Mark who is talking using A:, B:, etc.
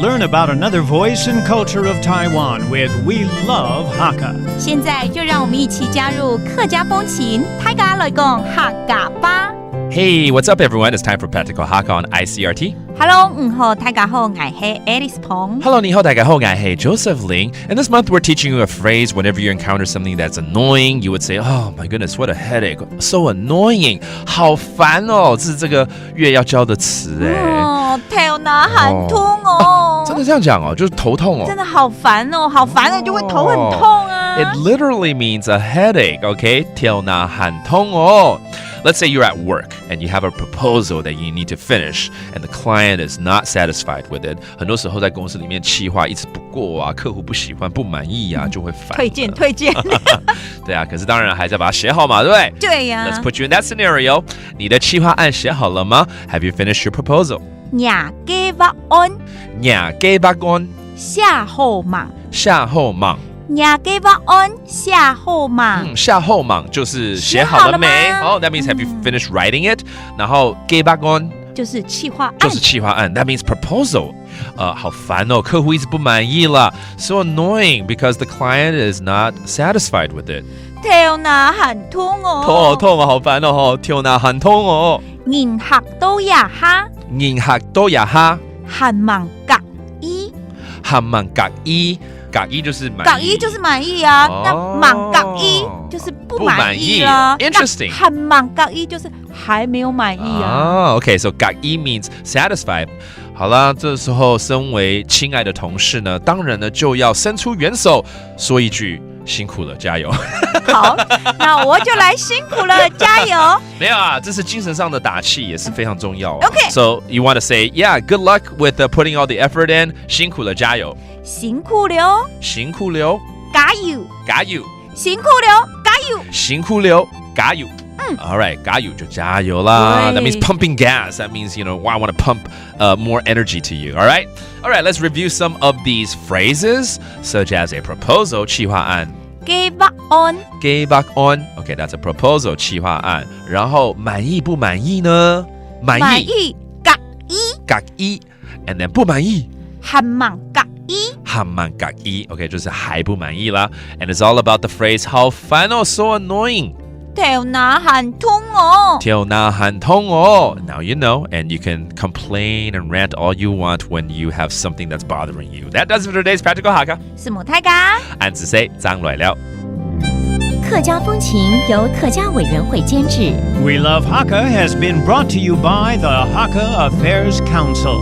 A: learn about another voice and culture of Taiwan with We Love Hakka.
B: 现在就让我们一起加入客家风情，大家来讲客家吧。
C: Hey, what's up, everyone? It's time for Practical Hakka on ICRT.
B: Hello， 好，大家好，我是 Alice Pong。
C: Hello, 你好，大家好，我是 Joseph Ling. And this month, we're teaching you a phrase. Whenever you encounter something that's annoying, you would say, "Oh my goodness, what a headache! So annoying, 好烦哦！"这是这个月要教的词哎。
B: 头脑很痛哦。
C: 真的这样讲哦，就是头痛哦。
B: 真的好烦哦，好烦哦，就会头很痛啊。
C: It literally means a headache, okay? 头脑很痛哦。Let's say you're at work and you have a proposal that you need to finish, and the client is not satisfied with it. 很多时候在公司里面企划一直不过啊，客户不喜欢、不满意啊，就会烦。
B: 推荐。
C: 对啊，可是当然还是要把它写好嘛，对不对？
B: 对呀。
C: Let's put you in that scenario. 你的企划案写好了吗？ Have you finished your proposal?
B: nhà kế bác ôn.
C: nhà kế bác ôn.
B: 下后忙。
C: 下后忙。
B: nhà kế bác ôn 下后忙。
C: 下后忙就是写好了没？哦、that means have you finished writing it? 然后kế bác ôn
B: 就是企划案。
C: 就是企划案。That means proposal. 好烦哦，客户一直不满意了。So annoying because the client is not satisfied with it.
B: 頭腦很痛哦。
C: 頭好痛哦，好煩哦，頭腦很痛哦。
B: 銀客都也哈。
C: 銀客都也哈。
B: 很忙隔意。
C: 很忙隔意。隔意就是滿意，
B: 隔意就是滿意啊。那忙隔意就是不滿意啦。
C: Interesting。
B: 很忙隔意就是還沒有滿意啊。
C: Okay, so 隔意 means satisfied。好啦，这时候身为亲爱的同事呢，当然呢就要伸出援手，说一句辛苦了，加油。
B: 好，那我就来辛苦了，加油。
C: 没有啊，这是精神上的打气，也是非常重要。
B: Okay.
C: So you want to say, yeah, good luck with putting all the effort in. 辛苦了，加油。
B: 辛苦了，
C: 辛苦了，
B: 加油，
C: 加油。
B: 辛苦了，加油，
C: 辛苦了，加油。All right, 加油就加油啦。That means pumping gas. That means, I want to pump more energy to you. All right? All right, let's review some of these phrases, such as a proposal, 企划案。
B: kế bác ôn.
C: kế bác ôn. Okay, that's a proposal, 企划案。然后满意不满意呢？满意。
B: 隔意。
C: 隔意。And then 不满意。
B: 很忙隔意。
C: 很忙隔意。Okay, 就是还不满意啦。And it's all about the phrase 好烦哦 so annoying.
B: 頭腦很痛哦。
C: 頭腦很痛哦。Now you know, and you can complain and rant all you want when you have something that's bothering you. That does it for today's Practical Hakka.
B: 是母太家。
C: 安子 say 张來了。
D: 客家风情由客家委员会监制。
A: We Love Hakka has been brought to you by the Hakka Affairs Council.